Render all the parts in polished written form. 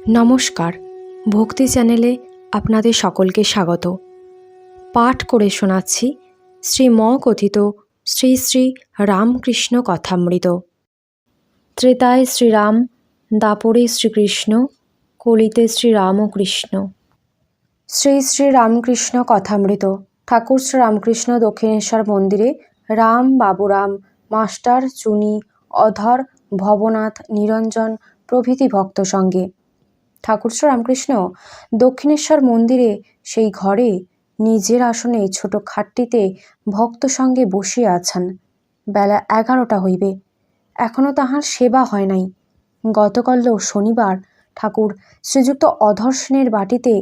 নমস্কার, ভক্তি চ্যানেলে আপনাদের সকলকে স্বাগত। পাঠ করে শোনাচ্ছি শ্রীম কথিত শ্রী শ্রী রামকৃষ্ণ কথামৃত। ত্রেতায় শ্রীরাম, দাপরে শ্রীকৃষ্ণ, কলিতে শ্রীরামকৃষ্ণ। শ্রী শ্রী রামকৃষ্ণ কথামৃত। ঠাকুর শ্রী রামকৃষ্ণ দক্ষিণেশ্বর মন্দিরে রাম, বাবুরাম, মাস্টার, চুনি, অধর, ভবনাথ, নিরঞ্জন প্রভৃতি ভক্ত সঙ্গে। ঠাকুর শ্রী রামকৃষ্ণ দক্ষিণেশ্বর মন্দিরে সেই ঘরে নিজের আসনে ছোট খাটটিতে ভক্ত সঙ্গে বসিয়া আছেন। বেলা 11টা হইবে, এখনও তাহার সেবা হয় নাই। গতকাল শনিবার ঠাকুর শ্রীযুক্ত অধর সেনের বাটিতে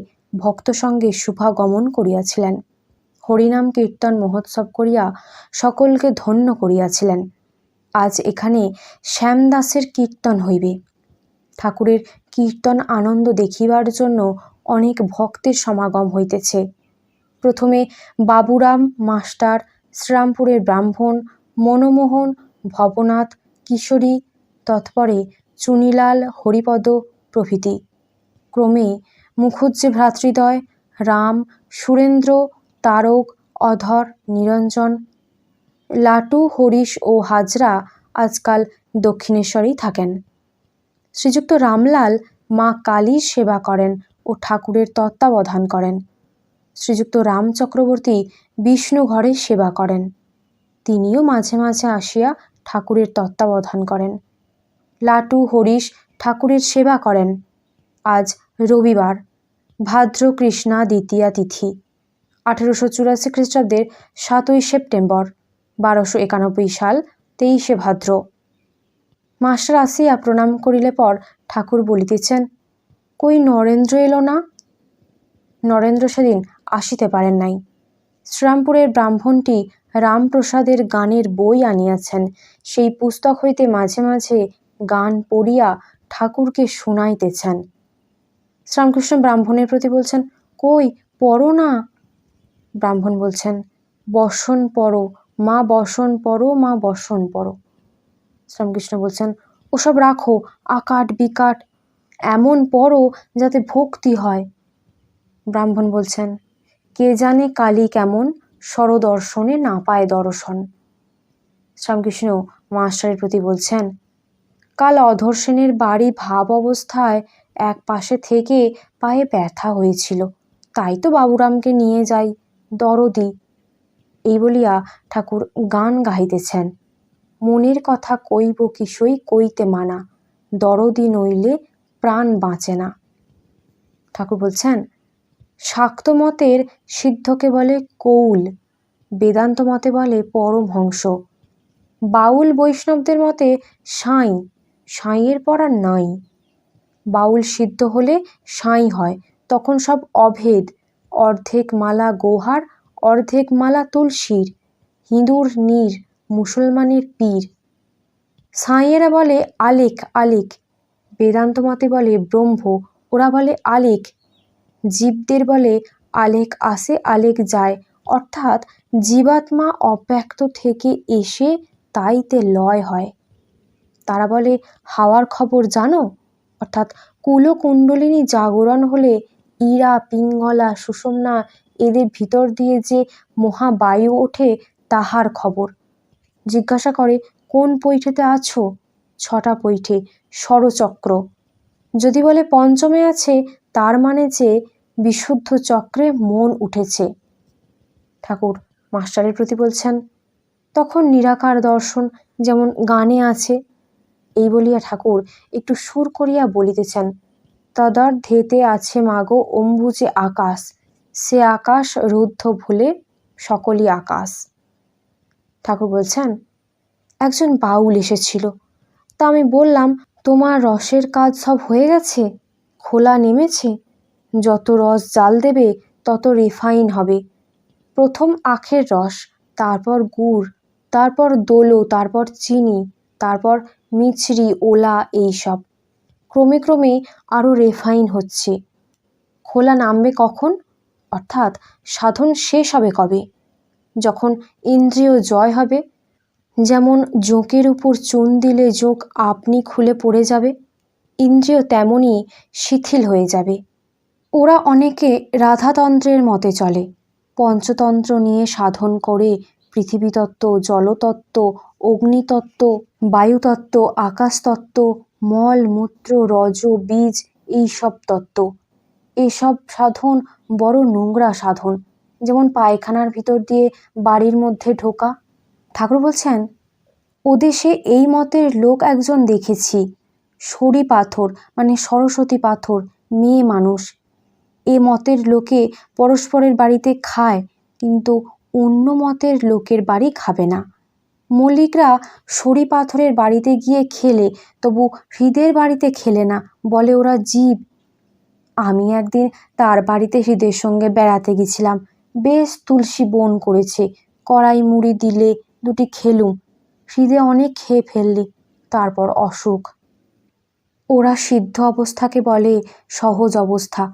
ভক্ত সঙ্গে শুভাগমন করিয়াছিলেন। হরিনাম কীর্তন মহোৎসব করিয়া সকলকে ধন্য করিয়াছিলেন। আজ এখানে শ্যামদাসের কীর্তন হইবে। ঠাকুরের কীর্তন আনন্দ দেখিবার জন্য অনেক ভক্তের সমাগম হইতেছে। প্রথমে বাবুরাম, মাস্টার, শ্রীরামপুরের ব্রাহ্মণ, মনমোহন, ভবনাথ, কিশোরী, তৎপরে চুনিলাল, হরিপদ প্রভৃতি। ক্রমে মুখুজ্জে ভ্রাতৃদ্বয়, রাম, সুরেন্দ্র, তারক, অধর, নিরঞ্জন, লাটু, হরিশ ও হাজরা আজকাল দক্ষিণেশ্বরেই থাকেন। শ্রীযুক্ত রামলাল মা কালীর সেবা করেন ও ঠাকুরের তত্ত্বাবধান করেন। শ্রীযুক্ত রাম চক্রবর্তী বিষ্ণু ঘরে সেবা করেন। তিনিও মাঝে মাঝে আসিয়া ঠাকুরের তত্ত্বাবধান করেন। লাটু, হরিশ ঠাকুরের সেবা করেন। আজ রবিবার, ভাদ্র কৃষ্ণা দ্বিতীয়া তিথি, 1884 খ্রিস্টাব্দের 7ই সেপ্টেম্বর, 1291 সাল, 23শে ভাদ্র। মাস্টার আসিয়া প্রণাম করিলে পর ঠাকুর বলিতেছেন, কই নরেন্দ্র এলো না? নরেন্দ্র সেদিন আসিতে পারেন নাই। শ্রীরামপুরের ব্রাহ্মণটি রামপ্রসাদের গানের বই আনিয়াছেন। সেই পুস্তক হইতে মাঝে মাঝে গান পড়িয়া ঠাকুরকে শুনাইতেছেন। শ্রীরামকৃষ্ণ ব্রাহ্মণের প্রতি বলছেন, কই পড়ো না। ব্রাহ্মণ বলছেন, বসন পড়ো মা, বসন পড়ো মা, বসন পড়ো। শ্রীরামকৃষ্ণ বলছেন, ওসব রাখো, আকাট বিকাট এমন পড়ো যাতে ভক্তি হয়। ব্রাহ্মণ বলছেন, কে জানে কালী কেমন, স্বরদর্শনে না পায় দর্শন। শ্রীরামকৃষ্ণ মাস্টারের প্রতি বলছেন, কাল অধর সেনের বাড়ি ভাব অবস্থায় এক পাশে থেকে পায়ে ব্যথা হয়েছিল, তাই তো বাবুরামকে নিয়ে যাই, দরদি। এই বলিয়া ঠাকুর গান গাহিতেছেন, মনের কথা কইব কিসই কইতে মানা, দরদি নইলে প্রাণ বাঁচে না। ঠাকুর বলছেন, শাক্ত মতের সিদ্ধকে বলে কৌল, বেদান্ত মতে বলে পরমহংস, বাউল বৈষ্ণবদের মতে সাঁই, সাঁইয়ের পর আর নাই। বাউল সিদ্ধ হলে সাঁই হয়, তখন সব অভেদ, অর্ধেক মালা গোহার, অর্ধেক মালা তুলসীর, হিঁদুর নীর, মুসলমানের পীর। সাঁইয়েরা বলে আলেক আলেক, বেদান্ত মতে বলে ব্রহ্ম, ওরা বলে আলেক। জীবদের বলে আলেক আসে আলেক যায়, অর্থাৎ জীবাত্মা অব্যক্ত থেকে এসে তাইতে লয় হয়। তারা বলে হাওয়ার খবর জানো, অর্থাৎ কুলকুণ্ডলিনী জাগরণ হলে ইরা, পিঙ্গলা, সুষুম্না এদের ভিতর দিয়ে যে মহাবায়ু ওঠে তাহার খবর। জিজ্ঞাসা করে, কোন পৈঠেতে আছো? 6টা পৈঠে, ষড়চক্র। যদি বলে পঞ্চমে আছে, তার মানে যে বিশুদ্ধ চক্রে মন উঠেছে। ঠাকুর মাস্টারের প্রতি বলছেন, তখন নিরাকার দর্শন যেমন গানে আছে। এই বলিয়া ঠাকুর একটু সুর করিয়া বলিতেছেন, তদর্ধেতে আছে মাগো অম্বুজে আকাশ, সে আকাশ রুদ্ধ ভুলে সকলই আকাশ। ঠাকুর বলছেন, একজন বাউল এসেছিল, তা আমি বললাম, তোমার রসের কাজ সব হয়ে গেছে, খোলা নেমেছে, যত রস জাল দেবে তত রিফাইন হবে। প্রথম আখের রস, তারপর গুড়, তারপর দোলো, তারপর চিনি, তারপর মিছরি, ওলা, এইসব ক্রমে ক্রমে আরও রেফাইন হচ্ছে। খোলা নামবে কখন? অর্থাৎ সাধন শেষ হবে কবে? যখন ইন্দ্রিয় জয় হবে। যেমন জোঁকের উপর চুন দিলে জোঁক আপনি খুলে পড়ে যাবে, ইন্দ্রিয় তেমনই শিথিল হয়ে যাবে। ওরা অনেকে রাধাতন্ত্রের মতে চলে, পঞ্চতন্ত্র নিয়ে সাধন করে পৃথিবীতত্ত্ব, জলতত্ত্ব, অগ্নিতত্ত্ব, বায়ুতত্ত্ব, আকাশতত্ত্ব, মল মূত্র, রজ বীজ, এইসব তত্ত্ব। এসব সাধন বড় নোংরা সাধন, যেমন পায়খানার ভিতর দিয়ে বাড়ির মধ্যে ঢোকা। ঠাকুর বলছেন, ওদেশে এই মতের লোক একজন দেখেছি, সরি পাথর মানে সরস্বতী পাথর, মেয়ে মানুষ। এ মতের লোকে পরস্পরের বাড়িতে খায়, কিন্তু অন্য মতের লোকের বাড়ি খাবে না। মল্লিকরা সরি পাথরের বাড়িতে গিয়ে খেলে, তবু হৃদের বাড়িতে খেলে না, বলে ওরা জীব। আমি একদিন তার বাড়িতে হৃদের সঙ্গে বেড়াতে গেছিলাম, বেশ তুলসী বন করেছে, কড়াই মুড়ি দিলে দুটি খেলুম, হৃদে অনেক খেয়ে ফেললি, তারপর অসুখ। ওরা সিদ্ধ অবস্থাকে বলে সহজ অবস্থা।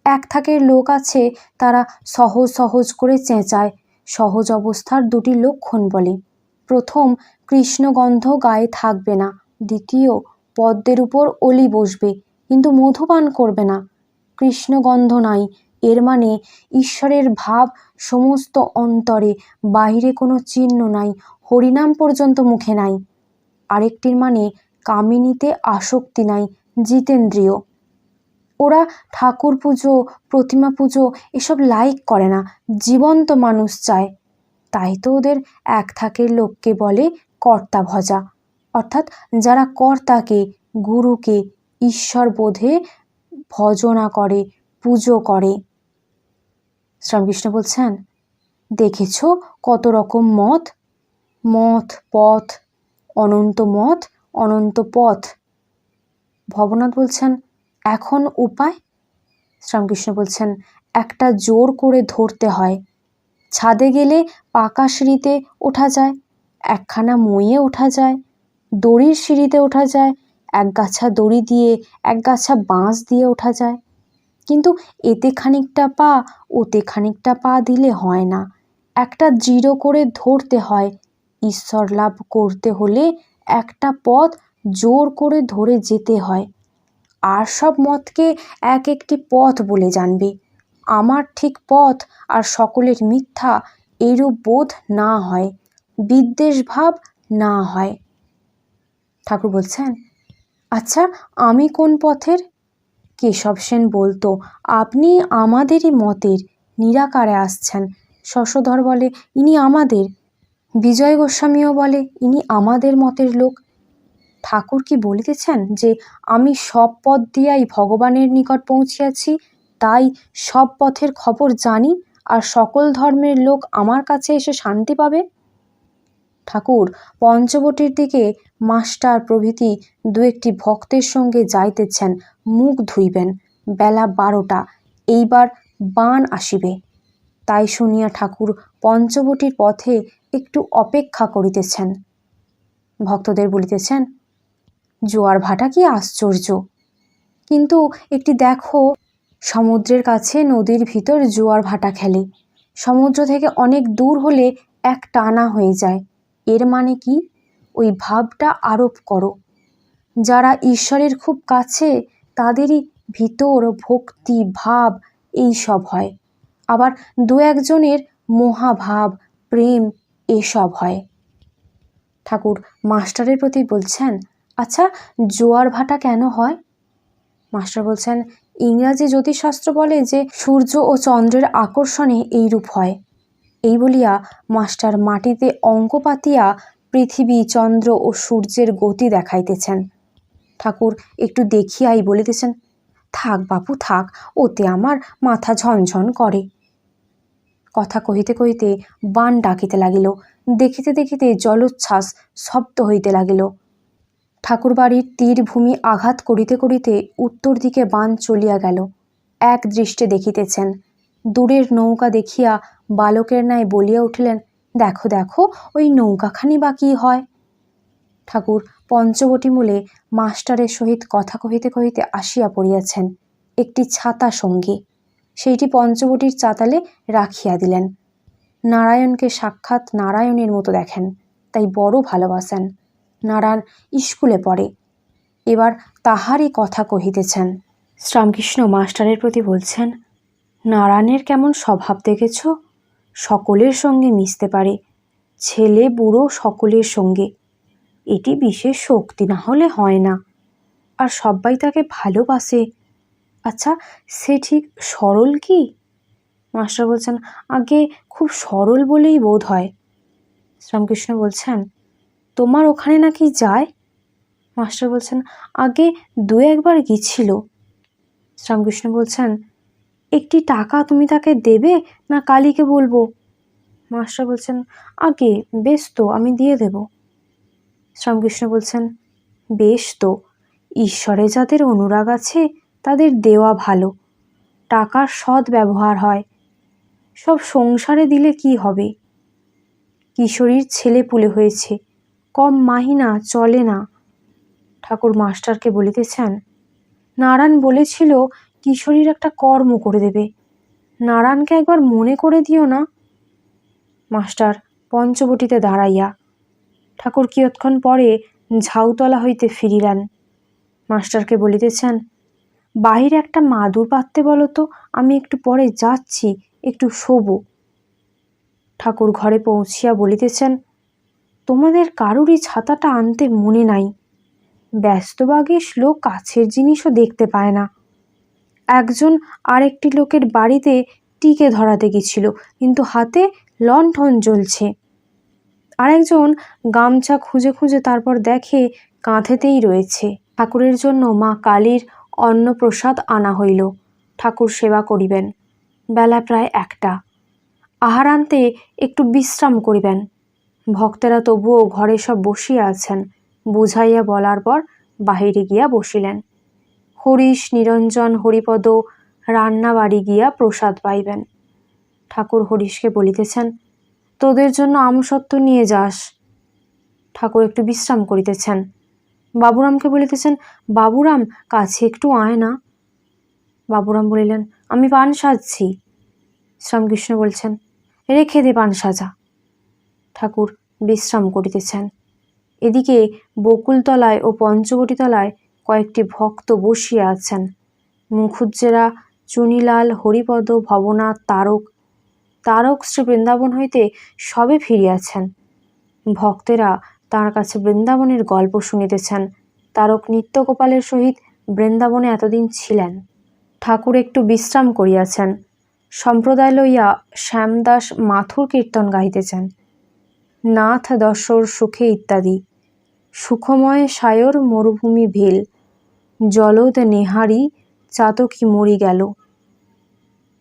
এক থাকের লোক আছে, তারা সহজ সহজ করে চেঁচায়, সহজ অবস্থার দুটি লক্ষণ বলে। প্রথম, কৃষ্ণগন্ধ গায়ে থাকবে না। দ্বিতীয়, পদ্মের উপর অলি বসবে, কিন্তু মধুপান করবে না। কৃষ্ণগন্ধ নাই, এর মানে ঈশ্বরের ভাব সমস্ত অন্তরে, বাহিরে কোনো চিহ্ন নাই, হরিনাম পর্যন্ত মুখে নাই। আরেকটির মানে কামিনীতে আসক্তি নাই, জিতেন্দ্রিয়। ওরা ঠাকুর পুজো, প্রতিমা পুজো এসব লাইক করে না, জীবন্ত মানুষ চায়। তাই তো ওদের এক থাকের লোককে বলে কর্তা ভজা, অর্থাৎ যারা কর্তাকে, গুরুকে ঈশ্বর বোধে ভজনা করে, পুজো করে। শ্রীরামকৃষ্ণ বলছেন, দেখেছ কত রকম মত, মত পথ, অনন্ত মত, অনন্ত পথ। ভবনাথ বলছেন, এখন উপায়? শ্রীরামকৃষ্ণ বলছেন, একটা জোর করে ধরতে হয়। ছাদে গেলে পাকা সিঁড়িতে ওঠা যায়, একখানা মইয়ে ওঠা যায়, দড়ির সিঁড়িতে ওঠা যায়, এক গাছা দড়ি দিয়ে, এক গাছা বাঁশ দিয়ে ওঠা যায়। কিন্তু এতে খানিকটা পা, ওতে খানিকটা পা দিলে হয় না, একটা দৃঢ় করে ধরতে হয়। ঈশ্বর লাভ করতে হলে একটা পথ জোর করে ধরে যেতে হয়। আর সব মতকে এক একটি পথ বলে জানবে। আমার ঠিক পথ আর সকলের মিথ্যা, এরূপ বোধ না হয়, বিদ্বেষ ভাব না হয়। ঠাকুর বলছেন, আচ্ছা আমি কোন পথের? কেশব সেন বলতো, আপনি আমাদেরই মতের, নিরাকারে আসছেন। শশধর বলে, ইনি আমাদের। বিজয় গোস্বামীও বলে, ইনি আমাদের মতের লোক। ঠাকুর কি বলিতেছেন যে আমি সব পথ দিয়াই ভগবানের নিকট পৌঁছিয়াছি, তাই সব পথের খবর জানি, আর সকল ধর্মের লোক আমার কাছে এসে শান্তি পাবে? ঠাকুর পঞ্চবটির দিকে মাস্টার প্রভৃতি দু একটি ভক্তের সঙ্গে যাইতেছেন, মুখ ধুইবেন, বেলা 12টা, এইবার বাণ আসিবে। তাই শুনিয়া ঠাকুর পঞ্চবটির পথে একটু অপেক্ষা করিতেছেন। ভক্তদের বলিতেছেন, জোয়ার ভাটা কি আশ্চর্য! কিন্তু একটি দেখো, সমুদ্রের কাছে নদীর ভিতর জোয়ার ভাটা খেলে, সমুদ্র থেকে অনেক দূর হলে এক টানা হয়ে যায়। এর মানে কি? ওই ভাবটা আরোপ করো। যারা ঈশ্বরের খুব কাছে, তাদেরই ভিতর ভক্তি ভাব এই সব হয়। আবার দু একজনের মহাভাব, প্রেম এসব হয়। ঠাকুর মাস্টারের প্রতি বলছেন, আচ্ছা জোয়ার ভাটা কেন হয়? মাস্টার বলছেন, ইংরাজি জ্যোতিষশাস্ত্র বলে যে সূর্য ও চন্দ্রের আকর্ষণে এইরূপ হয়। এই বলিয়া মাস্টার মাটিতে অঙ্ক পাতিয়া পৃথিবী, চন্দ্র ও সূর্যের গতি দেখাইতেছেন। ঠাকুর একটু দেখিয়াই বলিতেছেন, থাক বাপু থাক, ওতে আমার মাথা ঝনঝন করে। কথা কহিতে কহিতে বান ডাকিতে লাগিল, দেখিতে দেখিতে জলোচ্ছ্বাস শব্দ হইতে লাগিল। ঠাকুরবাড়ির তীরভূমি আঘাত করিতে করিতে উত্তর দিকে বান চলিয়া গেল। এক দৃষ্টে দেখিতেছেন। দূরের নৌকা দেখিয়া বালকের ন্যায় বলিয়া উঠিলেন, দেখো দেখো ওই নৌকাখানি বা কী হয়। ঠাকুর পঞ্চবটি মূলে মাস্টারের সহিত কথা কহিতে কহিতে আসিয়া পড়িয়াছেন, একটি ছাতা সঙ্গে। সেইটি পঞ্চবটির চাতালে রাখিয়া দিলেন। নারায়ণকে সাক্ষাৎ নারায়ণের মতো দেখেন, তাই বড় ভালোবাসেন। নারায়ণ স্কুলে পড়ে। এবার তাহারই কথা কহিতেছেন। শ্রীরামকৃষ্ণ মাস্টারের প্রতি বলছেন, নারায়ণের কেমন স্বভাব দেখেছ? সকলের সঙ্গে মিশতে পারে, ছেলে বুড়ো সকলের সঙ্গে। এটি বিশেষ শক্তি না হলে হয় না। আর সবাই তাকে ভালোবাসে। আচ্ছা, সে ঠিক সরল কি? মাস্টার বলছেন, আগে খুব সরল বলেই বোধ হয়। শ্রীরামকৃষ্ণ বলছেন, তোমার ওখানে নাকি যায়? মাস্টার বলছেন, আগে দু একবার গিয়েছিল। শ্রীরামকৃষ্ণ বলছেন, একটি টাকা তুমি তাকে দেবে না কালীকে বলবো? মাস্টার বলছেন, আগে বেশ তো, আমি দিয়ে দেব। শ্রীরামকৃষ্ণ বলছেন, বেশ তো, ঈশ্বরে যাদের অনুরাগ আছে তাদের দেওয়া ভালো। টাকার সৎ ব্যবহার হয়। সব সংসারে দিলে কি হবে? কিশোরীর ছেলে পুলে হয়েছে, কম মাহিনা চলে না। ঠাকুর মাস্টারকে বলিতেছেন, নারায়ণ বলেছিল কিশোরীর একটা কর্ম করে দেবে, নারায়ণকে একবার মনে করে দিও না। মাস্টার পঞ্চবটিতে দাঁড়াইয়া। ঠাকুর কিয়ৎক্ষণ পরে ঝাউতলা হইতে ফিরিলেন। মাস্টারকে বলিতেছেন, বাহিরে একটা মাদুর পাততে বলো তো, আমি একটু পরে যাচ্ছি, একটু শোবো। ঠাকুর ঘরে পৌঁছিয়া বলিতেছেন, তোমাদের কারুরই ছাতাটা আনতে মনে নাই। ব্যস্তবাগীশ লোক কাছের জিনিসও দেখতে পায় না। একজন আরেকটি লোকের বাড়িতে টিকে ধরাতে গেছিল, কিন্তু হাতে লণ্ঠন জ্বলছে। আরেকজন গামছা খুঁজে খুঁজে তারপর দেখে কাঁধেতেই রয়েছে। ঠাকুরের জন্য মা কালীর অন্নপ্রসাদ আনা হইল। ঠাকুর সেবা করিবেন। বেলা প্রায় 1টা। আহারান্তে একটু বিশ্রাম করিবেন। ভক্তেরা তবুও ঘরে সব বসিয়া আছেন। বুঝাইয়া বলার পর বাহিরে গিয়া বসিলেন। হরিশ, নিরঞ্জন, হরিপদ রান্নাবাড়ি গিয়া প্রসাদ পাইবেন। ঠাকুর হরিশকে বলিতেছেন, তোদের জন্য আমসত্ত্ব নিয়ে যাস। ঠাকুর একটু বিশ্রাম করিতেছেন। বাবুরামকে বলিতেছেন, বাবুরাম, কাছে একটু আয় না। বাবুরাম বলিলেন, আমি পান সাজছি। শ্রীরামকৃষ্ণ বলছেন, রেখে দে পান সাজা। ঠাকুর বিশ্রাম করিতেছেন। এদিকে বকুলতলায় ও পঞ্চবটিতলায় কয়েকটি ভক্ত বসিয়া আছেন। মুখুজ্জেরা, চুনিলাল, হরিপদ, ভবনাথ, তারক শ্রী বৃন্দাবন হইতে সবে ফিরিয়াছেন। ভক্তেরা তাঁর কাছে বৃন্দাবনের গল্প শুনিতেছেন। তারক নিত্যগোপালের সহিত বৃন্দাবনে এতদিন ছিলেন। ঠাকুর একটু বিশ্রাম করিয়াছেন। সম্প্রদায় লইয়া শ্যামদাস মাথুর কীর্তন গাহিতেছেন। নাথ দশর সুখে ইত্যাদি। সুখময় সায়র মরুভূমি ভিল, জলদ নেহারি চাতকী মরি গেল।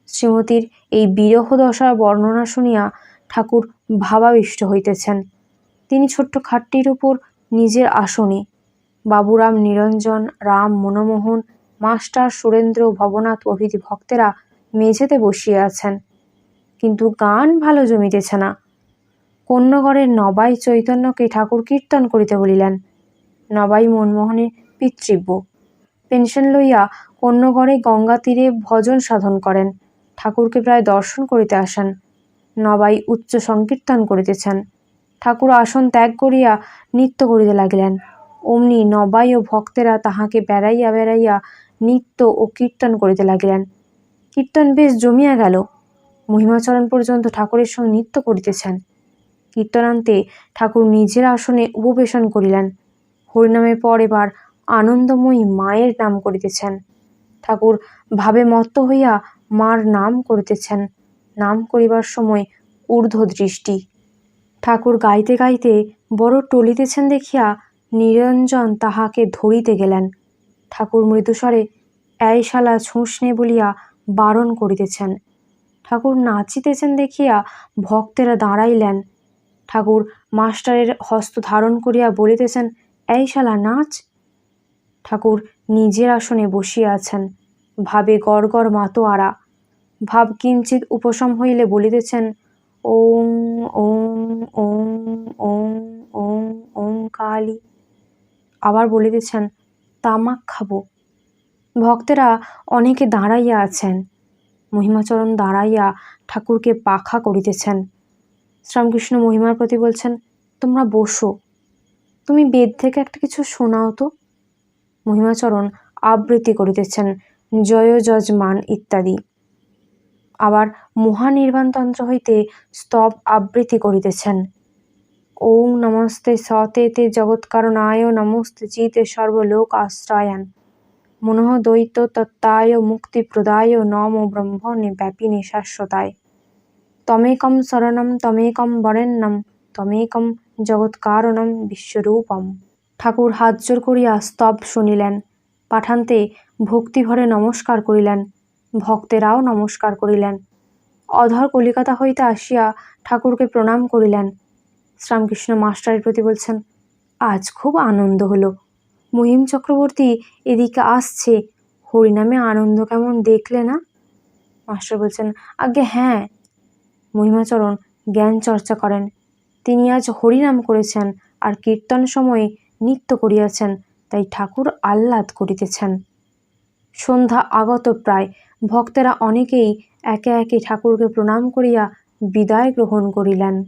শ্রীমতীর এই বিরহ দশার বর্ণনা শুনিয়া ঠাকুর ভাবাবিষ্ট হইতেছেন। তিনি ছোট্ট খাটটির উপর নিজের আসনে, বাবুরাম, নিরঞ্জন, রাম, মনমোহন, মাস্টার, সুরেন্দ্র, ভবনাথ প্রভৃতি ভক্তেরা মেঝেতে বসিয়া আছেন। কিন্তু গান ভালো জমিতেছে না। কন্যগড়ের নবাই চৈতন্যকে ঠাকুর কীর্তন করিতে বলিলেন। নবাই মনমোহনের পিতৃব্য। পেনশন লইয়া কন্যগড়ে গঙ্গা তীরে ভজন সাধন করেন। ঠাকুরকে প্রায় দর্শন করিতে আসেন। নবাই উচ্চ সংকীর্তন করিতেছেন। ঠাকুর আসন ত্যাগ করিয়া নৃত্য করিতে লাগিলেন। অমনি নবাই ও ভক্তেরা তাহাকে বেড়াইয়া বেড়াইয়া নৃত্য ও কীর্তন করিতে লাগিলেন। কীর্তন বেশ জমিয়া গেল। মহিমাচরণ পর্যন্ত ঠাকুরের সঙ্গে নৃত্য করিতেছেন। কীর্তনান্তে ঠাকুর নিজের আসনে উপবেশন করিলেন। হরিনামের পর এবার আনন্দময়ী মায়ের নাম করিতেছেন। ঠাকুর ভাবে মত্ত হইয়া মার নাম করিতেছেন। নাম করিবার সময় ঊর্ধ্ব দৃষ্টি। ঠাকুর গাইতে গাইতে বড় টলিতেছেন দেখিয়া নিরঞ্জন তাহাকে ধরিতে গেলেন। ঠাকুর মৃদুস্বরে এই শালা ছুঁস নে বলিয়া বারণ করিতেছেন। ঠাকুর নাচিতেছেন দেখিয়া ভক্তেরা দাঁড়াইলেন। ঠাকুর মাস্টারের হস্ত ধারণ করিয়া বলিতেছেন, এই শালা নাচ। ঠাকুর নিজের আসনে বসিয়া আছেন। ভাবে গড় গড় মাতোয়ারা। ভাব কিঞ্চিত উপশম হইলে বলিতেছেন, ওং ওং ওং ওং ওং ওং কালী। আবার বলিতেছেন, তামাক খাবো। ভক্তেরা অনেকে দাঁড়াইয়া আছেন। মহিমাচরণ দাঁড়াইয়া ঠাকুরকে পাখা করিতেছেন। শ্রীরামকৃষ্ণ মহিমার প্রতি বলছেন, তোমরা বসো, তুমি বেদ থেকে একটা কিছু শোনাও তো। মহিমাচরণ আবৃত্তি করিতেছেন জয় যজমান ইত্যাদি। আবার মহানির্বাণতন্ত্র হইতে স্তব আবৃত্তি করিতেছেন। ওং নমস্তে সতে তে জগৎকারণায় নমস্তে চিতে সর্বলোক আশ্রয়ান মনঃ দ্বৈত তত্ত্বায় মুক্তিপ্রদায় নমো ব্রহ্মণে ব্যাপিনে শাশ্বতায় তমেকম শরণম তমেকম বরেণ্যম তমেকম জগৎকারণম বিশ্বরূপম। ঠাকুর হাত জোর করিয়া স্তব শুনিলেন। পাঠান্তে ভক্তিভরে নমস্কার করিলেন। ভক্তেরাও নমস্কার করিলেন। অধর কলিকাতা হইতে আসিয়া ঠাকুরকে প্রণাম করিলেন। শ্রীরামকৃষ্ণ মাস্টারের প্রতি বলছেন, আজ খুব আনন্দ হলো। মহিম চক্রবর্তী এদিকে আসছে, হরিনামে আনন্দ কেমন দেখলে না? মাস্টার বলছেন, আজ্ঞে হ্যাঁ। মহিমাচরণ জ্ঞান চর্চা করেন। তিনি আজ হরিনাম করেছেন আর কীর্তন সময়ে নৃত্য করিয়াছেন, তাই ঠাকুর আহ্লাদ করিতেছেন। সন্ধ্যা আগত প্রায়। ভক্তেরা অনেকেই একে একে ঠাকুরকে প্রণাম করিয়া বিদায় গ্রহণ করিলেন।